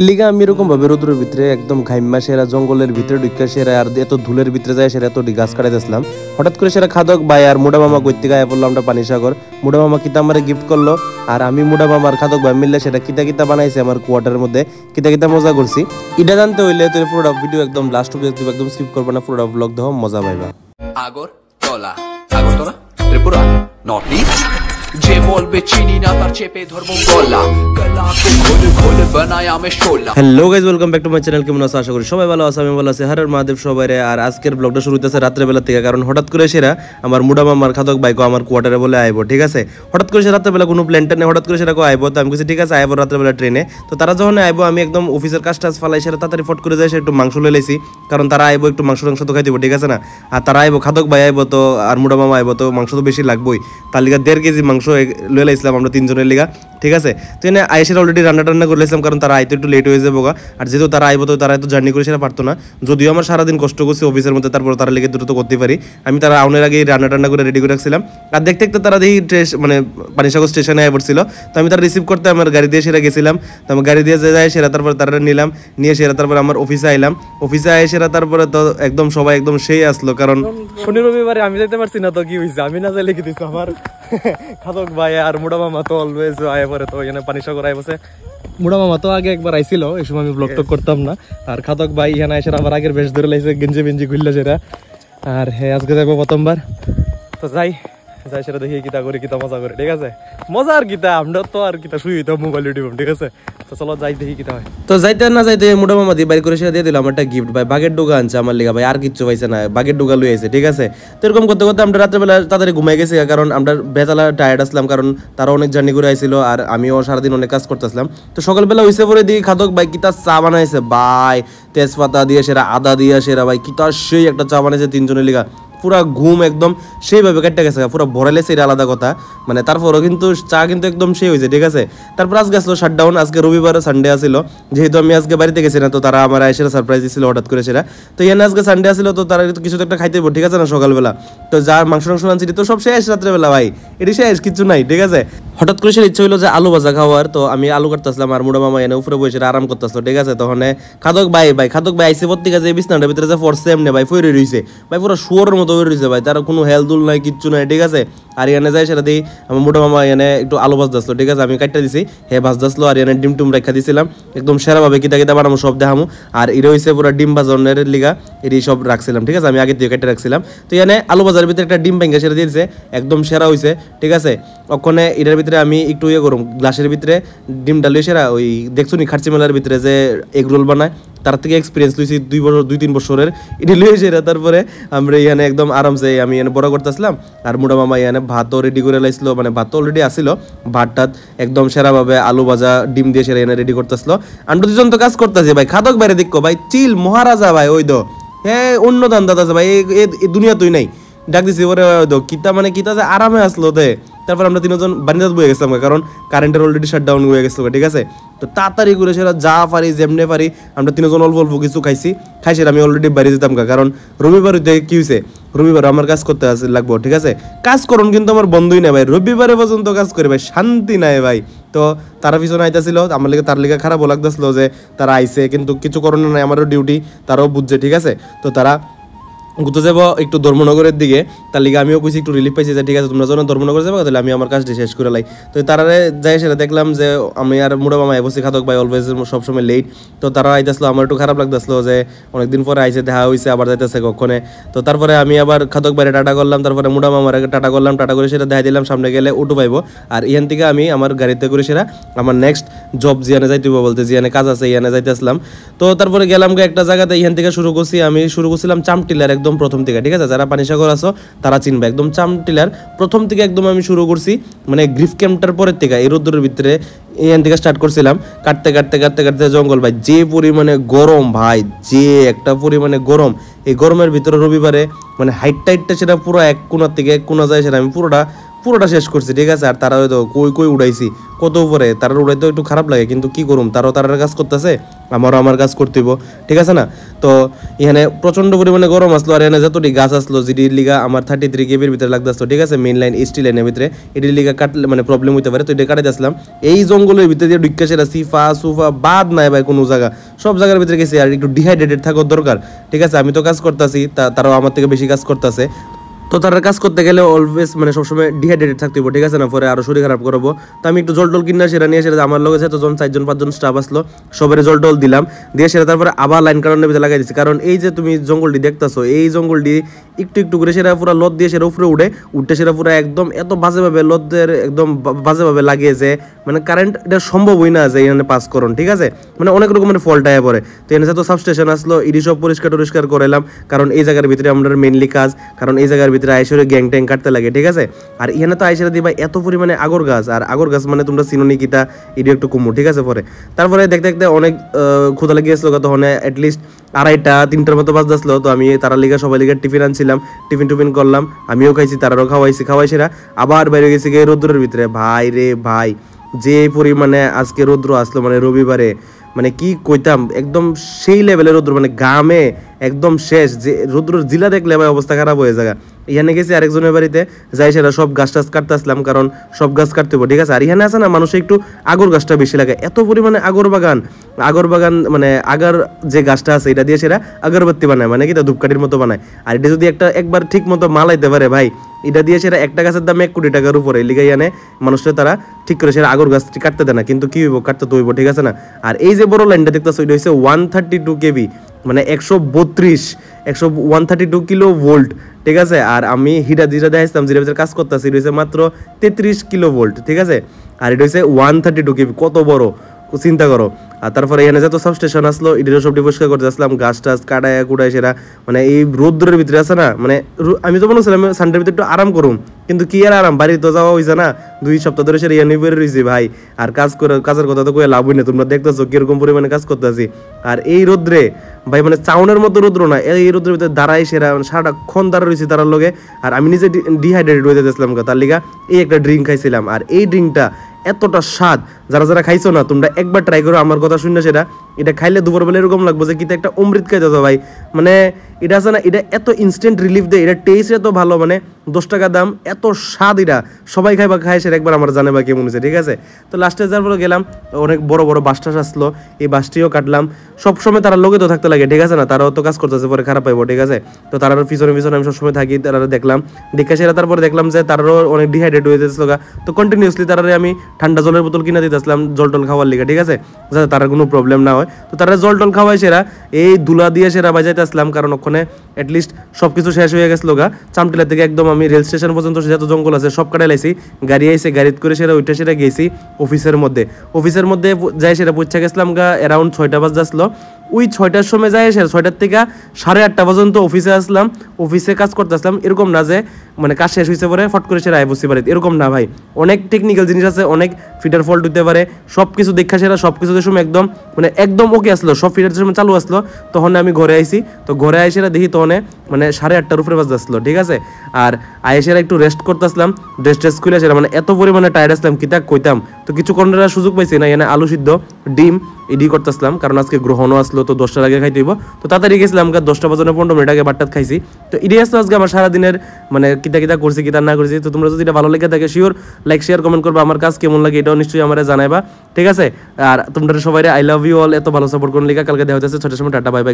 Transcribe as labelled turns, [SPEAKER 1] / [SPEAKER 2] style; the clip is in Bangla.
[SPEAKER 1] লিগা আমি এরকম ভাবে রোদ্রের ভিতরে একদম ঘাইমা সেরা জঙ্গলের ভিতরে ঢুকা সেরা আর এত ধুলের ভিতরে যায় সেরা এত গাছ কাটাইতেছিলাম। হঠাৎ করে সেরা খাদক ভাই আর মুডা মামা কইতে গায়ে পড়লাম আমরা পানিসাগর। মুডা মামা কিতা আমারে গিফট করলো আর আমি মুডা মামার খাদক ভাই মিললে সেটা কিতা কিতা বানাইছে আমার কোয়ার্টারের মধ্যে কিতা কিতা মজা করছি। এটা জানতে হইলে তুই পুরোটা ভিডিও একদম লাস্ট অব্দি একদম স্কিপ করবে না, পুরোটা ব্লগ দেখো মজা পাইবা।
[SPEAKER 2] আগরতলা আগরতলা ত্রিপুরা নর্থ ইস্ট যে বলবে চিনি না তার চেপে ধরবো গলা গলা খোল খোল বানায়া মে শোলা।
[SPEAKER 1] Hello guys, welcome back to my channel. কেমন আছো? আশা করি সবাই ভালো আছে, আমি ভালো আছি। হর হর মহাদেব সবাইরে। আর আজকের ব্লগটা শুরু হইতেছে রাত্রে বেলা থেকে, কারণ হঠাৎ করে সেরা আমার মুডা মামার খাদক বাইকো আমার কোয়ার্টারে বলে আইবো, ঠিক আছে। হঠাৎ করে সে রাত্রে বেলা কোনো প্ল্যানটা নেই, হঠাৎ করে সেটা আইবো। তো আমি বলছি ঠিক আছে আইবো রাত্রে বেলা ট্রেনে। তো তারা যখন আইবো আমি একদম অফিসের কাজ টাজ ফালাই সেটা তাড়াতাড়ি ফট করে যায় সে একটু মাংস লয়ে লাইছি, কারণ তারা আইবো একটু মাংস তো খাই দিব, ঠিক আছে না। আর তারা আইবো খাদক ভাই আইবো তো আর মুডা মামা আইবো, তো মাংস তো বেশি লাগবোই। তার লিগা 1.5 কেজি মাংস লয়ে লাইছিলাম আমরা তিনজনের লিগা, ঠিক আছে। তো এনে আইসের অলরেডি রান্না করলাম, কারণ তারা আইতে একটু লেট হয়ে যাবো। আর যেহেতু তারা আইবো তো তারা এত জার্নি করে সেটা পারতো না, যদিও আমার সারাদিন কষ্ট করছি অফিসের মধ্যে, তারপর তারা লেগে দ্রুত করতে পারি। আমি তারা আউনের আগে রান্না করে রেডি করে রাখছিলাম। আর দেখতে দেখতে তারা দেখি মানে পানিসাগর স্টেশনে আই পড়ছিল। তো আমি তারা রিসিভ করতে আমার গাড়ি দিয়ে সেরা গেছিলাম। তো আমি গাড়ি দিয়ে যায় সেরা, তারপর তারা নিলাম, নিয়ে সেরা তারপর আমার অফিসে আইলাম। অফিসে আই সেরা তারপরে তো একদম সবাই একদম সেই আসলো, কারণ
[SPEAKER 3] শনি রবিবারে আমি যাইতে পারছি না। তো কি হয়েছে, আমি না যাই লিখে দিচ্ছি আমার খাদক ভাই আর মুডা মামা তো অলওয়েজ আয় পরে। তো এখানে পানিসাগর আই বসে। মুডা মামা তো আগে একবার আইছিল, এই সময় আমি ব্লগ টক করতাম না। আর খাদক ভাই এখানে এসে আবার আগের বেশ ধরে লাইছে, গেঞ্জি বেঞ্জি ঘুরলে সেটা। আর হ্যাঁ আজকে যাবো প্রথমবার, তো যাই সেটা দেখি কিতা করি, কিতা মজা করে, ঠিক আছে। মজা আর কিতা, আমরা তো আর কিতা শুই হইতাম মোবাইল ইউটিউব, ঠিক আছে। তো চলো যাই দেখি কিতা হয়।
[SPEAKER 1] তো যাইতে না যাইতে মুডা মামা দিয়ে বাইর করে সেটা দিয়ে দিলাম একটা গিফট ভাই, বাগের ডুগা আনছে আমার লিগা ভাই, আর কিচ্ছু পাইছে না, বাগের ডুগা লুই আইছে, ঠিক আছে। তো এরকম করতে করতে আমরা রাত্রেবেলা তাড়াতাড়ি ঘুমাই গেছি, কারণ আমরা বেচালা টায়ার্ড আসলাম, কারণ তারা অনেক জার্নি করে আইছিল আর আমিও সারাদিন অনেক কাজ করতেছিলাম। তো সকালবেলা হইছে পরে দিই খাদক ভাই কিতা চা বানাইছে ভাই, তেজপাতা দিয়ে সেরা, আদা দিয়ে সেরা ভাই, কিতা সেই একটা চা বানাইছে তিনজনের লিগা। পুরা ঘুম একদম সেইভাবে কেটে গেছে, পুরো ভরাইলেছে, এটা আলাদা কথা। মানে তারপরও কিন্তু চা কিন্তু একদম সেই হয়েছে, ঠিক আছে। তারপর আজকে আসলো শাটডাউন, আজকে রবিবার সানডে আসলো, যেহেতু আমি আজকে বাড়িতে গেছি না, তো তারা আমার এসে সারপ্রাইজ দিচ্ছিল হঠাৎ করে সেটা। তো এখানে আজকে সানডে আসলো, তো তারা কিছু তো একটা খাইতে পারবো, ঠিক আছে না, সকালবেলা। তো যার মাংস আনছি তো সব শেষ রাত্রেবেলা ভাই, এটি শেষ, কিছু নাই, ঠিক আছে। হঠাৎ করে সে ইচ্ছে হইলো যে আলু ভাজা খাওয়ার, তো আমি আলু কাটতেছিলাম আর মুডা মামা এনে উপরে বসে আরাম করতেছিল, ঠিক আছে। তখন খাদক ভাই আইসে প্রত্যেক যে বিছনাটার ভিতরে যে ফরসে এমনি ভাই ফইরে রইছে ভাই, পুরো শুয়োরের মতো হয়ে রইছে ভাই, তার কোনো হেলদুল নাই, কিচ্ছু নাই, ঠিক আছে। আর এনে যায় সেটা দিই আমার মুডা মামা এনে একটু আলু ভাজতেছিল, ঠিক আছে, আমি কাটটা দিছি, ভাজতেছিল। আর এনে ডিম টুম রেখা দিছিলাম একদম সেরাভাবে, কিতা কিতা বানাবো সব দেখামু। আর এটা হইছে পুরো ডিম ভাজনের লিগা এটি সব রাখছিলাম, ঠিক আছে, আমি আগে দিয়ে কেটে রাখছিলাম। তো এনে আলু ভাজার ভিতরে একটা ডিম ভেঙে সেটা দিয়েছে, একদম সেরা হয়েছে, ঠিক আছে। ওখানে এটার ভিতরে আমি একটু করুম গ্লাসের ভিতরে ডিম ডালিয়ে সেরা, ওই দেখছো নি খার্চি মেলার ভিতরে যে এগ রোল বানায়, তার থেকে এক্সপিরিয়েন্স লইছি 2-3 বছরের, এটি লইয়ে সেরা। তারপরে আমরা এখানে একদম আরামসে আমি এখানে বড় করতেছিলাম। আর মুডা মামা এখানে ভাতও রেডি করে লাইছিল, মানে ভাত তো অলরেডি আসছিল, ভাতটাত একদম সেরাভাবে আলু ভাজা ডিম দিয়ে সেরা এখানে রেডি করতেছিল। আমরা দুজন তো কাজ করতেছি ভাই, খাদক বাইরে দেখো ভাই, চিল মহারাজা ভাই, ওই দো হ্যাঁ অন্য দান দাদা ভাই, এই দুনিয়া তুই নাই ডাক দিছি ওরে কিতা, মানে কিতা যে আরামে আসলো দে। তারপর আমরা তিনজন বানিদাত বয়ে গেছিলাম, কারণ কারেন্টের অলরেডি শাটডাউন হয়ে গেছিল, ঠিক আছে। তো তাড়াতাড়ি করে সেটা যা পারি যেমনে পারি আমরা তিনজন অল্প অল্প কিছু খাইছি আমি অলরেডি বাড়ি যেতাম, কারণ রবিবার কি হয়েছে, রবিবার আমার কাজ করতে লাগবো, ঠিক আছে। কাজ করুন কিন্তু আমার বন্ধই নাই ভাই, রবিবারে পর্যন্ত কাজ করি ভাই, শান্তি নাই ভাই। তো তারা পিছনে আইতেছিল, আমার লিগে তার লিগে খারাপও লাগতেছিল যে তারা আইসে, কিন্তু কিছু করণীয় নাই, আমারও ডিউটি, তারাও বুঝছে, ঠিক আছে। তো তারা ঘুরতে যাবো একটু ধর্মনগরের দিকে, তার লিগে আমিও কইছি একটু রিলিফ পাইছি যে ঠিক আছে তোমরা যখন ধর্মনগর যাবো তাহলে আমি আমার কাজটি শেষ করে লাই। তো তারা যাই সেটা দেখলাম যে আমি আর মুডা মামা বসে, খাদক ভাই অলওয়েজ সবসময় লেট। তো তারা আইতেছিল, আমার একটু খারাপ লাগতেছিল যে অনেকদিন পরে আইসে, দেখা হয়েছে, আবার যাইতেছে কখনে। তো তারপরে আমি আবার খাদক বাইরে টাটা করলাম, তারপরে মুডা মামার টাটা করলাম, টাটা করে সেটা দেখা দিলাম সামনে গেলে অটো পাইবো। আর এখান থেকে আমি আমার গাড়িতে করে সেটা আমার নেক্সট জব জিয়ানে যাইতে হইব, বলতে জিয়ানে কাজ আছে, ইয়ানে যাইতে আসলাম। তো তারপরে গেলাম একটা জায়গাতে, এখান থেকে শুরু করছি, আমি শুরু করছিলাম চামটিলার একদম প্রথম থেকে, ঠিক আছে। যারা পানিসাগর আছো তারা চিনবে, একদম চামটিলার প্রথম থেকে একদম আমি শুরু করছি, মানে গ্রিফ ক্যাম্পটার পরের থেকে এই রোদ্রের ভিতরে এখান থেকে স্টার্ট করছিলাম। কাটতে কাটতে কাটতে কাটতে জঙ্গল ভাই, যে পরিমাণে গরম ভাই, যে একটা পরিমাণে গরম, এই গরমের ভিতরে রবিবারে মানে হাইটটা সেটা পুরো এক কোনার থেকে এক কোনা যায় সেটা আমি পুরোটা শেষ করছি, ঠিক আছে। আর তারা হয়তো কই উড়াইছি কত উপরে, তারা উড়াইতে একটু খারাপ লাগে, কিন্তু কি করুম, তারার কাজ করতেছে, আমারও আমার কাজ করতে হইব, ঠিক আছে না? তো এখানে প্রচন্ড পরিমাণে গরম আসলো, আর এখানে যতটি গাছ আসলো যেটির লিগা আমার 33 কেবির ভিতরে লাগতেছিল, ঠিক আছে, মেইন লাইন স্টিল লাইনের ভিতরে, এটির লিগা কাটলে মানে প্রবলেম হইতে পারে, তো এটা কাটাই আসলাম। এই জঙ্গলের ভিতরে দিয়ে ঢুকা সেরা সিফা সুফা বাদ নাই ভাই কোনো জায়গা, সব জায়গার ভিতরে গেছি। আর একটু ডিহাইড্রেটেড থাকার দরকার, ঠিক আছে? আমি তো কাজ করতেছি, তারাও আমার থেকে বেশি কাজ করতেছে, তো তারা কাজ করতে গেলে অলওয়েজ মানে সবসময় ডিহাইড্রেটেড থাকতে হবে, ঠিক আছে না? পরে আরো শরীর খারাপ করবো। তো আমি একটু জল টল কিনা সেটা নিয়ে সেটা আমার লগে যতজন 4-5জন স্টাফ আসলো সবাই জল টল দিলাম, দিয়ে সেটা তারপরে আবার লাইন কারণের ভিতরে লাগাই দিচ্ছি। কারণ এই যে তুমি জঙ্গলটি দেখতেছো, এই জঙ্গলটি একটু একটু করে সেটা পুরো লোদ দিয়ে সেটা উপরে উঠে সেটা পুরো একদম এত বাজেভাবে লোদের একদম বাজেভাবে লাগিয়েছে, মানে কারেন্ট এটা সম্ভবই না যে এখানে পাস করুন, ঠিক আছে? মানে অনেক রকমের ফল্ট আয়া পড়ে। তো এখানে তো সাবস্টেশন আসলো, ইডি সব পরিষ্কার করাইলাম, কারণ এই জায়গার ভিতরে আমরা মেনলি কাজ, কারণ এই জায়গার ভিতরে আইসরে গ্যাং ট্যাং কাটতে লাগে, ঠিক আছে? আর এখানে তো আইসরে দিবা এত পরিমাণে আগর গাছ, আর আগর গাছ মানে তোমরা চিনোনি কিতা, ইডি একটু কমু, ঠিক আছে? পরে তারপরে দেখতে দেখতে অনেক ক্ষুধা লেগেছিল, তখন অ্যাটলিস্ট 2:30-3টার মতো বাজতে আসলো। তো আমি তারা লিগা সবাই লিগা টিফিন আনছিলাম, টিফিন করলাম, আমিও খাইছি, তারারও খাওয়াইছিরা, আবার বাইরে গেছি গিয়ে রোদ্রের ভিতরে। ভাই রে ভাই, যে পরিমাণে আজকে রৌদ্র আসলো, মানে রবিবারে, মানে কি কইতাম, একদম সেই লেভেলের রৌদ্র, মানে গামে একদম শেষ, যে রৌদ্রের জিলা দেখলে ভাই অবস্থা খারাপ হয়ে যায়। এখানে গেছি আরেকজনের বাড়িতে, যাই সেটা সব গাছ টাছ কাটতে আসলাম, কারণ সব গাছ কাটতে হবে, ঠিক আছে? আর এখানে আছে না মানুষ একটু আগর গাছটা বেশি লাগে, এত পরিমাণে আগর বাগান মানে আগার যে গাছটা আছে এটা দিয়ে সেটা আগরবাতি বানায়, মানে কি ধূপকাঠির মতো বানায়। আর এটা যদি একবার ঠিক মতো মালাইতে পারে ভাই, এটা দিয়ে সেটা একটা গাছের দাম 1 কোটি টাকার উপরে, লিগাই আনে মানুষরা, তারা ঠিক করে সেটা আগর গাছটি কাটতে দেয় না, কিন্তু কি হইব, কাটতে তো হইব, ঠিক আছে না? আর এই যে বড় লাইনটা দেখতেছো, এটা হচ্ছে 132 কেবি, মানে 132 কিলো ভোল্ট, ঠিক আছে? আর আমি যেটা দেখাইছিলাম, যেটা ভিতরে কাজ করতেছি, এটা হচ্ছে মাত্র 33 কিলো ভোল্ট, ঠিক আছে? আর এটা হচ্ছে 132 কেবি, কত বড় চিন্তা করো। আর তারপরে এখানে যত সাবস্টেশন আসলো, এটারও সবটি পরিষ্কার করতে আসলাম, গাছ টাছ কাটায় কুটায় সেরা, মানে এই রোদ্রের ভিতরে আছে না, মানে আমি তো মনে হচ্ছিলাম সানডের ভিতরে একটু আরাম করুম, কিন্তু কি আর আরাম, বাড়ি তো যাওয়া হয়েছে না, 2 সপ্তাহ ধরে সেটা ইয়ানি বের রয়েছি ভাই। আর কাজের কথা তো কয়ে লাভই না, তোমরা দেখতেছো কিরকম পরিমাণে কাজ করতেছি। আর এই রোদ্রে ভাই, মানে চাউনের মতো রোদ্র না, এই রোদ্রের ভিতরে দাঁড়াই সেরা, সারাক্ষণ দাঁড়া রয়েছি তারার লগে। আর আমি নিজে ডিহাইড্রেটেড হয়ে যেতেছিলাম, তার লিগা এই একটা ড্রিঙ্ক খাইছিলাম। আর এই ড্রিঙ্কটা এতটা স্বাদ, যারা খাইছো না তোমরা একবার ট্রাই করো, আমার কথা শুনে সেটা, এটা খাইলে দুপুরবেলা এরকম লাগবে যে কিন্তু একটা অমৃত খাইতেছো ভাই। মানে এটা আছে না, এটা এত ইনস্ট্যান্ট রিলিফ দেয়, এটা টেস্ট এত ভালো, মানে 10 টাকা দাম, এত স্বাদ, এটা সবাই খায় সেটা একবার আমার জানে বা কেমন হয়েছে, ঠিক আছে? তো লাস্টে যার পরে গেলাম, অনেক বড় বড় বাস টাস আসলো, এই বাসটিও কাটলাম। সবসময় তারা লোকে তো থাকতে লাগে, ঠিক আছে না? তারাও তো কাজ করতেছে, পরে খারাপ পাইবো, ঠিক আছে? তো তারা পিছনে আমি সবসময় থাকি, তারা দেখলাম দেখা সেরা, তারপরে দেখলাম যে তারাও অনেক ডিহাইড্রেট হয়ে যাচ্ছিল, তো কন্টিনিউসলি তারারে আমি ঠান্ডা জলের বোতল কিনে দিতে আসলাম জল টল খাওয়ার লিগে, ঠিক আছে? যাতে তার কোনো প্রবলেম না হয়। তো তারা জল টল খাওয়াই সেরা, এই দুলা দিয়ে সেরা বাজাইতে আসলাম, কারণ ওখানে অ্যাটলিস্ট সবকিছু শেষ হয়ে গেছিল চামটিলা থেকে একদম আমি রেল স্টেশন পর্যন্ত যত জঙ্গল আছে সব কাটাই লাইছি, গাড়ি আইসে, গাড়িতে করে সেটা সেটা গেছি অফিসের মধ্যে যাই সেটা পৌঁছে গেছিলাম অ্যারাউন্ড 6টা বাজে আসলো। ওই 6টার সময় যাই, 6টার থেকে 8:30 পর্যন্ত অফিসে আসলাম, অফিসে কাজ করতে আসলাম। এরকম না যে মানে কাজ শেষ হয়েছে পরে ফট করে সেরা আয় বসতে পারে, এরকম না ভাই। অনেক টেকনিক্যাল জিনিস আছে, অনেক ফিটার ফল্ট হতে পারে, সব কিছু দেখা সেরা সব কিছুদের সময় একদম ওকে আসলো, সব ফিটার সময় চালু আসলো। তখন আমি ঘরে আইছি, তো ঘরে আইসেরা দেখি তখন মানে 8:30টার উপরে বাজতে আসলো, ঠিক আছে? আর আইসেরা একটু রেস্ট করতে আসলাম, রেস্ট করে সেরা মানে এত পরিমাণে টায়ার্ড আসলাম কিতা কইতাম। তো কিছু কর্নার সুযোগ পাইছি না, এখানে আলু সিদ্ধ ডিম এডি করতেছিলাম, কারণ আজকে গ্রহণও আসলো, তো 10টার আগে খাইতে হইব। তো তাড়াতাড়ি গেছিলাম, 10টা বাজে 15 মিনিট আগে ভাতটাত খাইছি। তো এডি আসলো আজকে আমার সারাদিনের মানে কিতা করছি কিতা না করছি। তো তোমরা যদি এটা ভালো লেগে থাকে শিওর লাইক শেয়ার কমেন্ট করবা, আমার কাজ কেমন লাগে এটাও নিশ্চয়ই আমার জানাইবা, ঠিক আছে? আর তোমরা সবাই আই লাভ ইউ অল, এত ভালো সাপোর্ট করুন লিখা। কালকে দেখা হচ্ছে 6টার সময়, টাটা বাই বাই।